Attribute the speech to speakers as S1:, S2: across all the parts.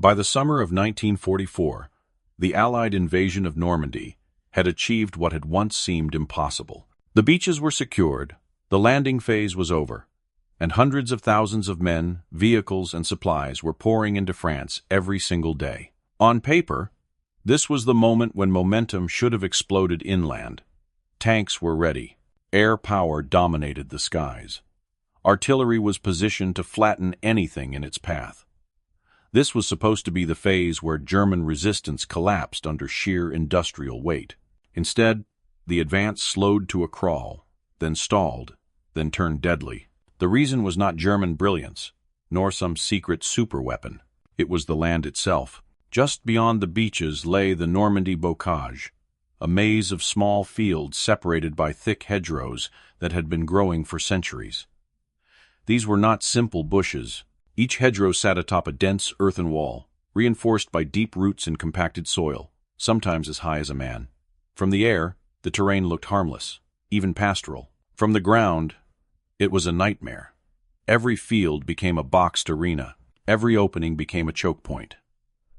S1: By the summer of 1944, the Allied invasion of Normandy had achieved what had once seemed impossible. The beaches were secured, the landing phase was over, and hundreds of thousands of men, vehicles, and supplies were pouring into France every single day. On paper, this was the moment when momentum should have exploded inland. Tanks were ready. Air power dominated the skies. Artillery was positioned to flatten anything in its path. This was supposed to be the phase where German resistance collapsed under sheer industrial weight. Instead, the advance slowed to a crawl, then stalled, then turned deadly. The reason was not German brilliance, nor some secret superweapon. It was the land itself. Just beyond the beaches lay the Normandy bocage, a maze of small fields separated by thick hedgerows that had been growing for centuries. These were not simple bushes. Each hedgerow sat atop a dense earthen wall, reinforced by deep roots in compacted soil, sometimes as high as a man. From the air, the terrain looked harmless, even pastoral. From the ground, it was a nightmare. Every field became a boxed arena. Every opening became a choke point.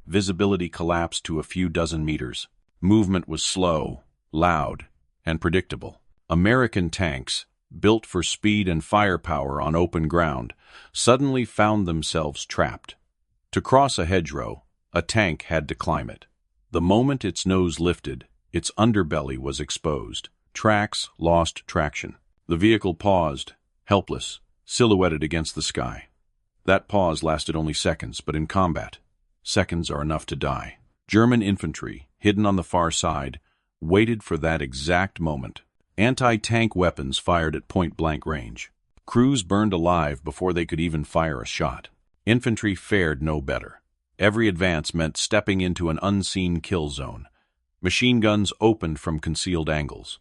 S1: Visibility collapsed to a few dozen meters. Movement was slow, loud, and predictable. American tanks, built for speed and firepower on open ground, suddenly found themselves trapped. To cross a hedgerow, a tank had to climb it. The moment its nose lifted, its underbelly was exposed. Tracks lost traction. The vehicle paused, helpless, silhouetted against the sky. That pause lasted only seconds, but in combat, seconds are enough to die. German infantry, hidden on the far side, waited for that exact moment. Anti-tank weapons fired at point-blank range. Crews burned alive before they could even fire a shot. Infantry fared no better. Every advance meant stepping into an unseen kill zone. Machine guns opened from concealed angles.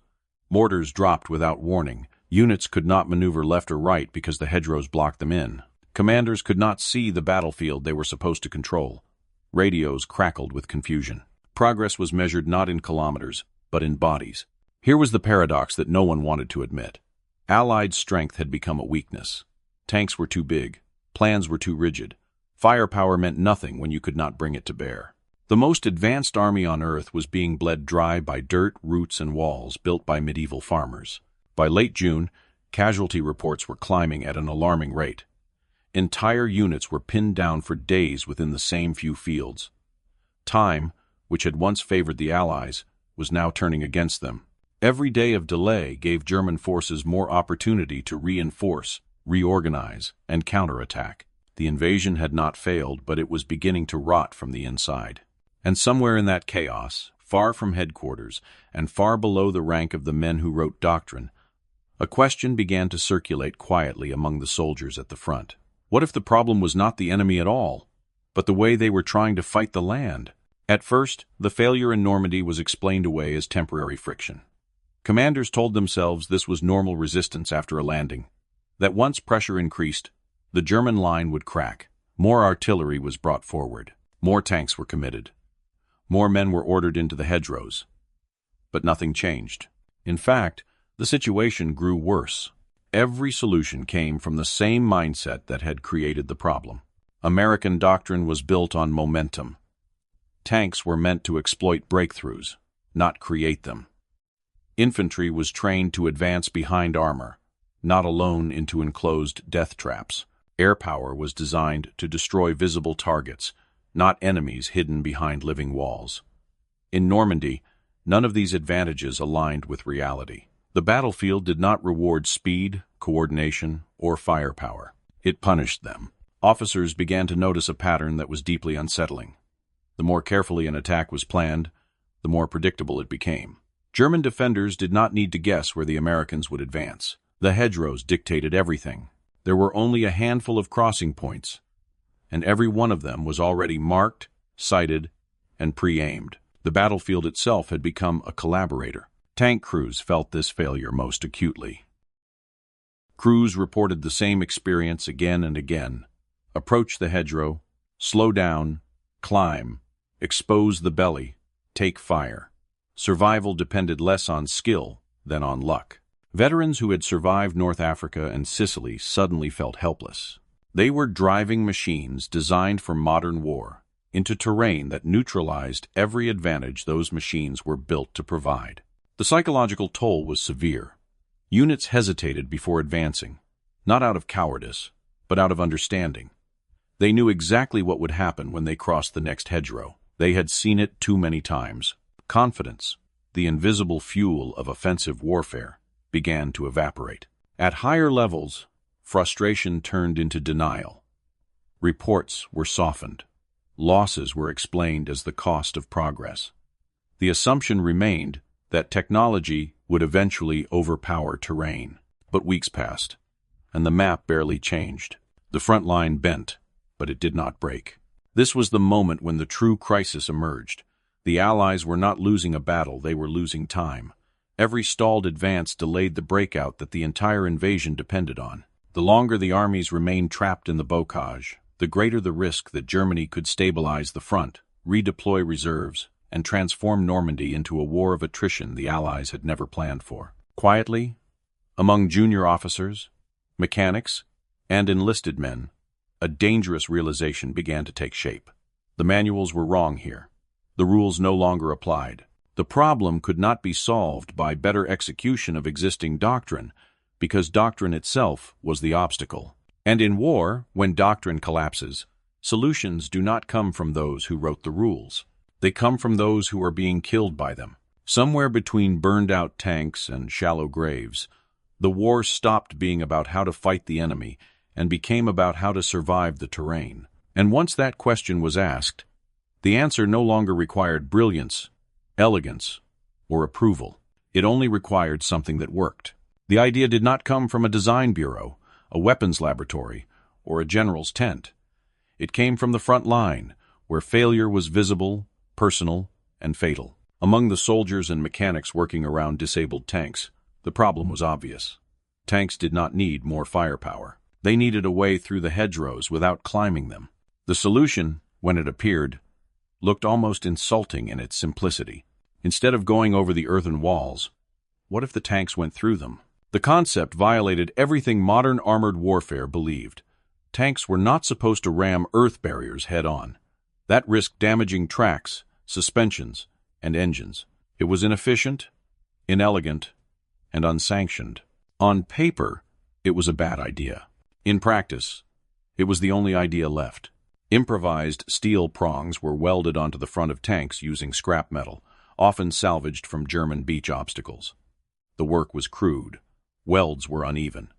S1: Mortars dropped without warning. Units could not maneuver left or right because the hedgerows blocked them in. Commanders could not see the battlefield they were supposed to control. Radios crackled with confusion. Progress was measured not in kilometers, but in bodies. Here was the paradox that no one wanted to admit. Allied strength had become a weakness. Tanks were too big. Plans were too rigid. Firepower meant nothing when you could not bring it to bear. The most advanced army on Earth was being bled dry by dirt, roots, and walls built by medieval farmers. By late June, casualty reports were climbing at an alarming rate. Entire units were pinned down for days within the same few fields. Time, which had once favored the Allies, was now turning against them. Every day of delay gave German forces more opportunity to reinforce, reorganize, and counterattack. The invasion had not failed, but it was beginning to rot from the inside. And somewhere in that chaos, far from headquarters, and far below the rank of the men who wrote doctrine, a question began to circulate quietly among the soldiers at the front. What if the problem was not the enemy at all, but the way they were trying to fight the land? At first, the failure in Normandy was explained away as temporary friction. Commanders told themselves this was normal resistance after a landing, that once pressure increased, the German line would crack. More artillery was brought forward. More tanks were committed. More men were ordered into the hedgerows. But nothing changed. In fact, the situation grew worse. Every solution came from the same mindset that had created the problem. American doctrine was built on momentum. Tanks were meant to exploit breakthroughs, not create them. Infantry was trained to advance behind armor, not alone into enclosed death traps. Air power was designed to destroy visible targets, not enemies hidden behind living walls. In Normandy, none of these advantages aligned with reality. The battlefield did not reward speed, coordination, or firepower. It punished them. Officers began to notice a pattern that was deeply unsettling. The more carefully an attack was planned, the more predictable it became. German defenders did not need to guess where the Americans would advance. The hedgerows dictated everything. There were only a handful of crossing points, and every one of them was already marked, sighted, and pre-aimed. The battlefield itself had become a collaborator. Tank crews felt this failure most acutely. Crews reported the same experience again and again. Approach the hedgerow, slow down, climb, expose the belly, take fire. Survival depended less on skill than on luck. Veterans who had survived North Africa and Sicily suddenly felt helpless. They were driving machines designed for modern war, into terrain that neutralized every advantage those machines were built to provide. The psychological toll was severe. Units hesitated before advancing, not out of cowardice, but out of understanding. They knew exactly what would happen when they crossed the next hedgerow. They had seen it too many times. Confidence, the invisible fuel of offensive warfare, began to evaporate. At higher levels, frustration turned into denial. Reports were softened. Losses were explained as the cost of progress. The assumption remained that technology would eventually overpower terrain. But weeks passed, and the map barely changed. The front line bent, but it did not break. This was the moment when the true crisis emerged. The Allies were not losing a battle, they were losing time. Every stalled advance delayed the breakout that the entire invasion depended on. The longer the armies remained trapped in the bocage, the greater the risk that Germany could stabilize the front, redeploy reserves, and transform Normandy into a war of attrition the Allies had never planned for. Quietly, among junior officers, mechanics, and enlisted men, a dangerous realization began to take shape. The manuals were wrong here. The rules no longer applied. The problem could not be solved by better execution of existing doctrine, because doctrine itself was the obstacle. And in war, when doctrine collapses, solutions do not come from those who wrote the rules. They come from those who are being killed by them. Somewhere between burned-out tanks and shallow graves, the war stopped being about how to fight the enemy and became about how to survive the terrain. And once that question was asked, the answer no longer required brilliance, elegance, or approval. It only required something that worked. The idea did not come from a design bureau, a weapons laboratory, or a general's tent. It came from the front line, where failure was visible, personal, and fatal. Among the soldiers and mechanics working around disabled tanks, the problem was obvious. Tanks did not need more firepower. They needed a way through the hedgerows without climbing them. The solution, when it appeared, looked almost insulting in its simplicity. Instead of going over the earthen walls, what if the tanks went through them? The concept violated everything modern armored warfare believed. Tanks were not supposed to ram earth barriers head-on. That risked damaging tracks, suspensions, and engines. It was inefficient, inelegant, and unsanctioned. On paper, it was a bad idea. In practice, it was the only idea left. Improvised steel prongs were welded onto the front of tanks using scrap metal, often salvaged from German beach obstacles. The work was crude. Welds were uneven.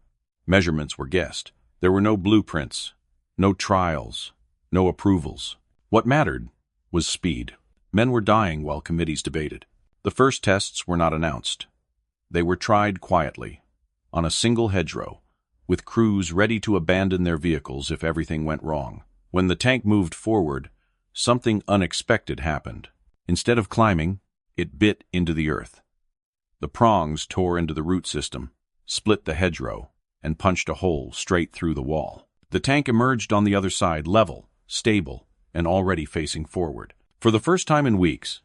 S1: Measurements were guessed. There were no blueprints, no trials, no approvals. What mattered was speed. Men were dying while committees debated. The first tests were not announced. They were tried quietly, on a single hedgerow, with crews ready to abandon their vehicles if everything went wrong. When the tank moved forward, something unexpected happened. Instead of climbing, it bit into the earth. The prongs tore into the root system, split the hedgerow, and punched a hole straight through the wall. The tank emerged on the other side, level, stable, and already facing forward. For the first time in weeks,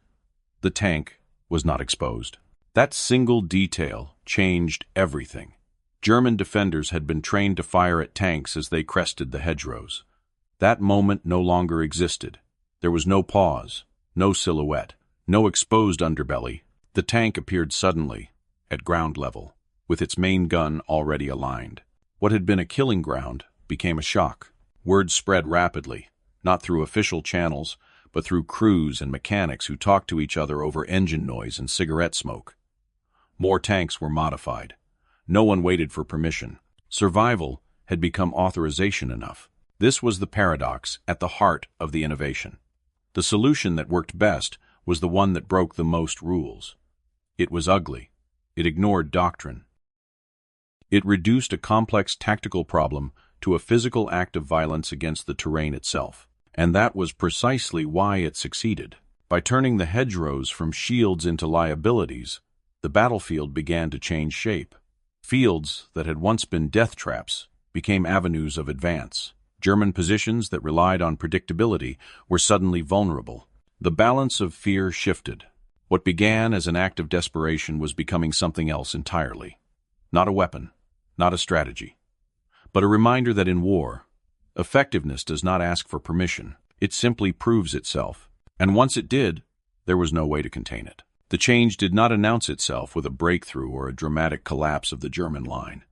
S1: the tank was not exposed. That single detail changed everything. German defenders had been trained to fire at tanks as they crested the hedgerows. That moment no longer existed. There was no pause, no silhouette, no exposed underbelly. The tank appeared suddenly, at ground level, with its main gun already aligned. What had been a killing ground became a shock. Word spread rapidly, not through official channels, but through crews and mechanics who talked to each other over engine noise and cigarette smoke. More tanks were modified. No one waited for permission. Survival had become authorization enough. This was the paradox at the heart of the innovation. The solution that worked best was the one that broke the most rules. It was ugly. It ignored doctrine. It reduced a complex tactical problem to a physical act of violence against the terrain itself. And that was precisely why it succeeded. By turning the hedgerows from shields into liabilities, the battlefield began to change shape. Fields that had once been death traps became avenues of advance. German positions that relied on predictability were suddenly vulnerable. The balance of fear shifted. What began as an act of desperation was becoming something else entirely. Not a weapon, not a strategy, but a reminder that in war, effectiveness does not ask for permission. It simply proves itself. And once it did, there was no way to contain it. The change did not announce itself with a breakthrough or a dramatic collapse of the German line.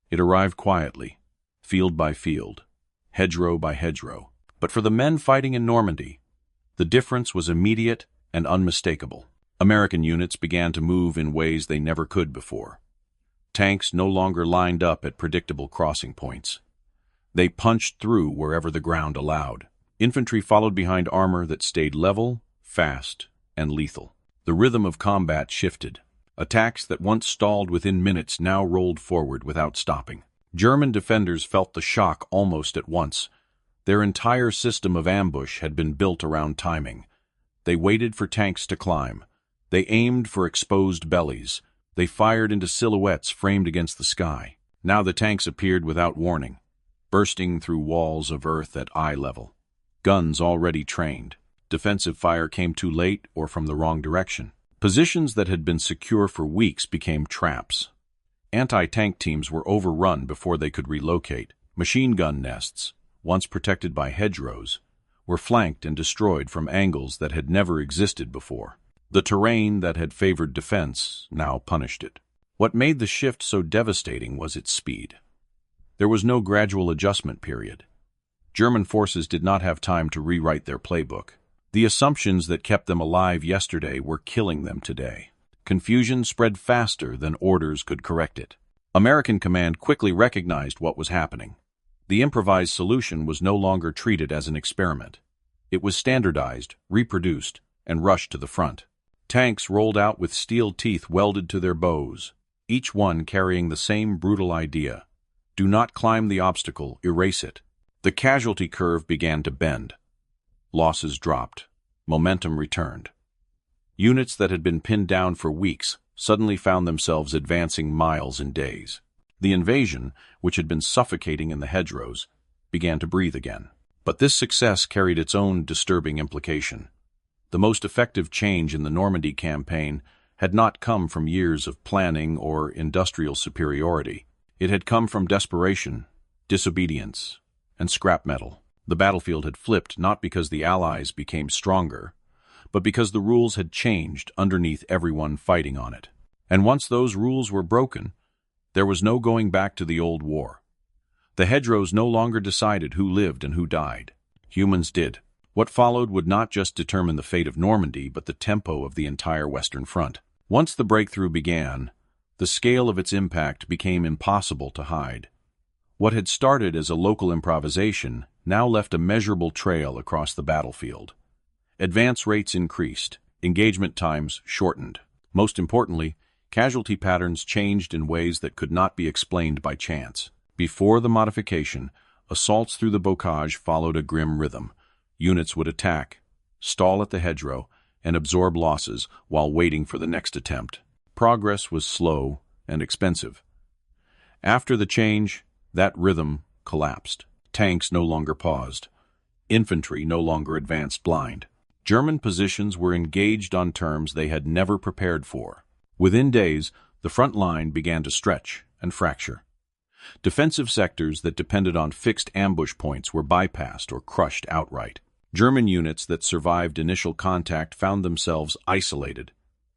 S1: It arrived quietly, field by field, hedgerow by hedgerow. But for the men fighting in Normandy, the difference was immediate and unmistakable. American units began to move in ways they never could before. Tanks no longer lined up at predictable crossing points. They punched through wherever the ground allowed. Infantry followed behind armor that stayed level, fast, and lethal. The rhythm of combat shifted. Attacks that once stalled within minutes now rolled forward without stopping. German defenders felt the shock almost at once. Their entire system of ambush had been built around timing. They waited for tanks to climb. They aimed for exposed bellies. They fired into silhouettes framed against the sky. Now the tanks appeared without warning, bursting through walls of earth at eye level. Guns already trained. Defensive fire came too late or from the wrong direction. Positions that had been secure for weeks became traps. Anti-tank teams were overrun before they could relocate. Machine gun nests, once protected by hedgerows, were flanked and destroyed from angles that had never existed before. The terrain that had favored defense now punished it. What made the shift so devastating was its speed. There was no gradual adjustment period. German forces did not have time to rewrite their playbook. The assumptions that kept them alive yesterday were killing them today. Confusion spread faster than orders could correct it. American command quickly recognized what was happening. The improvised solution was no longer treated as an experiment. It was standardized, reproduced, and rushed to the front. Tanks rolled out with steel teeth welded to their bows, each one carrying the same brutal idea. Do not climb the obstacle, erase it. The casualty curve began to bend. Losses dropped. Momentum returned. Units that had been pinned down for weeks suddenly found themselves advancing miles in days. The invasion, which had been suffocating in the hedgerows, began to breathe again. But this success carried its own disturbing implication. The most effective change in the Normandy campaign had not come from years of planning or industrial superiority. It had come from desperation, disobedience, and scrap metal. The battlefield had flipped not because the Allies became stronger, but because the rules had changed underneath everyone fighting on it. And once those rules were broken, there was no going back to the old war. The hedgerows no longer decided who lived and who died. Humans did. What followed would not just determine the fate of Normandy, but the tempo of the entire Western Front. Once the breakthrough began, the scale of its impact became impossible to hide. What had started as a local improvisation now left a measurable trail across the battlefield. Advance rates increased, engagement times shortened. Most importantly, casualty patterns changed in ways that could not be explained by chance. Before the modification, assaults through the bocage followed a grim rhythm. Units would attack, stall at the hedgerow, and absorb losses while waiting for the next attempt. Progress was slow and expensive. After the change, that rhythm collapsed. Tanks no longer paused. Infantry no longer advanced blind. German positions were engaged on terms they had never prepared for. Within days, the front line began to stretch and fracture. Defensive sectors that depended on fixed ambush points were bypassed or crushed outright. German units that survived initial contact found themselves isolated,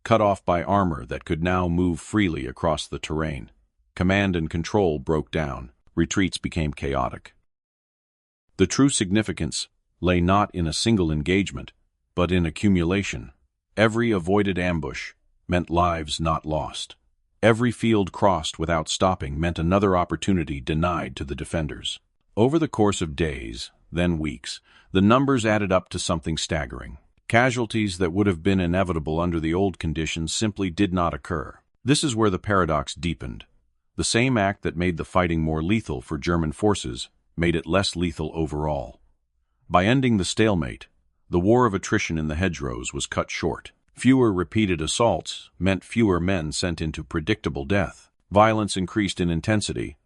S1: cut off by armor that could now move freely across the terrain. Command and control broke down. Retreats became chaotic. The true significance lay not in a single engagement, but in accumulation. Every avoided ambush meant lives not lost. Every field crossed without stopping meant another opportunity denied to the defenders. Over the course of days, then weeks, the numbers added up to something staggering. Casualties that would have been inevitable under the old conditions simply did not occur. This is where the paradox deepened. The same act that made the fighting more lethal for German forces made it less lethal overall. By ending the stalemate, the war of attrition in the hedgerows was cut short. Fewer repeated assaults meant fewer men sent into predictable death. Violence increased in intensity,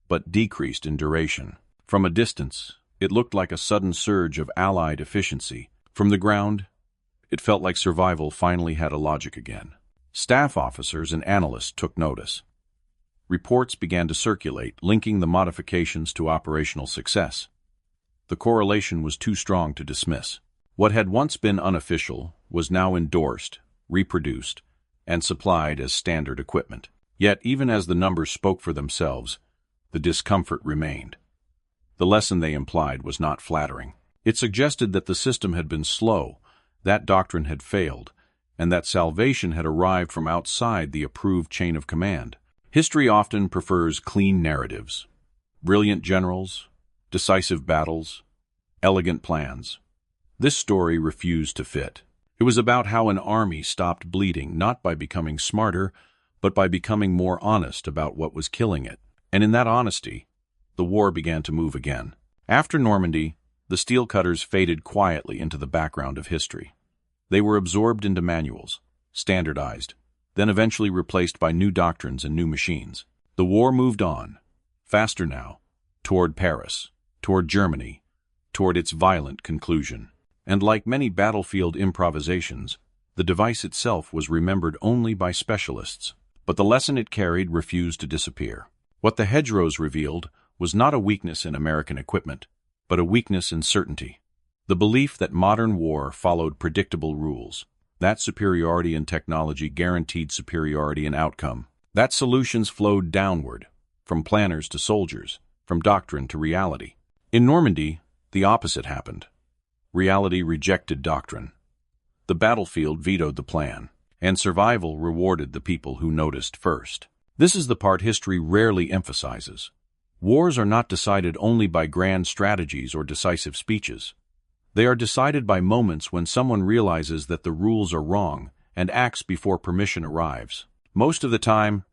S1: but decreased in duration. From a distance, it looked like a sudden surge of Allied efficiency. From the ground, it felt like survival finally had a logic again. Staff officers and analysts took notice. Reports began to circulate, linking the modifications to operational success. The correlation was too strong to dismiss. What had once been unofficial was now endorsed, reproduced, and supplied as standard equipment. Yet, even as the numbers spoke for themselves, the discomfort remained. The lesson they implied was not flattering. It suggested that the system had been slow, that doctrine had failed, and that salvation had arrived from outside the approved chain of command. History often prefers clean narratives, brilliant generals, decisive battles, elegant plans. This story refused to fit. It was about how an army stopped bleeding, not by becoming smarter, but by becoming more honest about what was killing it. And in that honesty, the war began to move again. After Normandy, the steel cutters faded quietly into the background of history. They were absorbed into manuals, standardized, then eventually replaced by new doctrines and new machines. The war moved on, faster now, toward Paris, toward Germany, toward its violent conclusion. And like many battlefield improvisations, the device itself was remembered only by specialists. But the lesson it carried refused to disappear. What the hedgerows revealed was not a weakness in American equipment, but a weakness in certainty. The belief that modern war followed predictable rules, that superiority in technology guaranteed superiority in outcome, that solutions flowed downward, from planners to soldiers, from doctrine to reality. In Normandy, the opposite happened. Reality rejected doctrine. The battlefield vetoed the plan, and survival rewarded the people who noticed first. This is the part history rarely emphasizes. Wars are not decided only by grand strategies or decisive speeches. They are decided by moments when someone realizes that the rules are wrong and acts before permission arrives. Most of the time,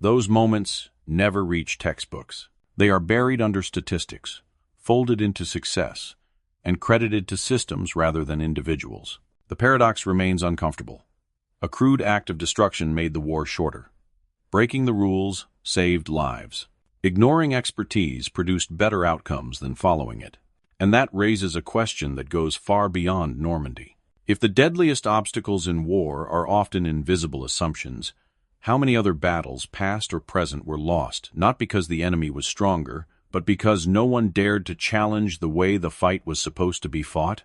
S1: those moments never reach textbooks. They are buried under statistics, folded into success, and credited to systems rather than individuals. The paradox remains uncomfortable. A crude act of destruction made the war shorter. Breaking the rules saved lives. Ignoring expertise produced better outcomes than following it. And that raises a question that goes far beyond Normandy. If the deadliest obstacles in war are often invisible assumptions, how many other battles, past or present, were lost, not because the enemy was stronger, but because no one dared to challenge the way the fight was supposed to be fought?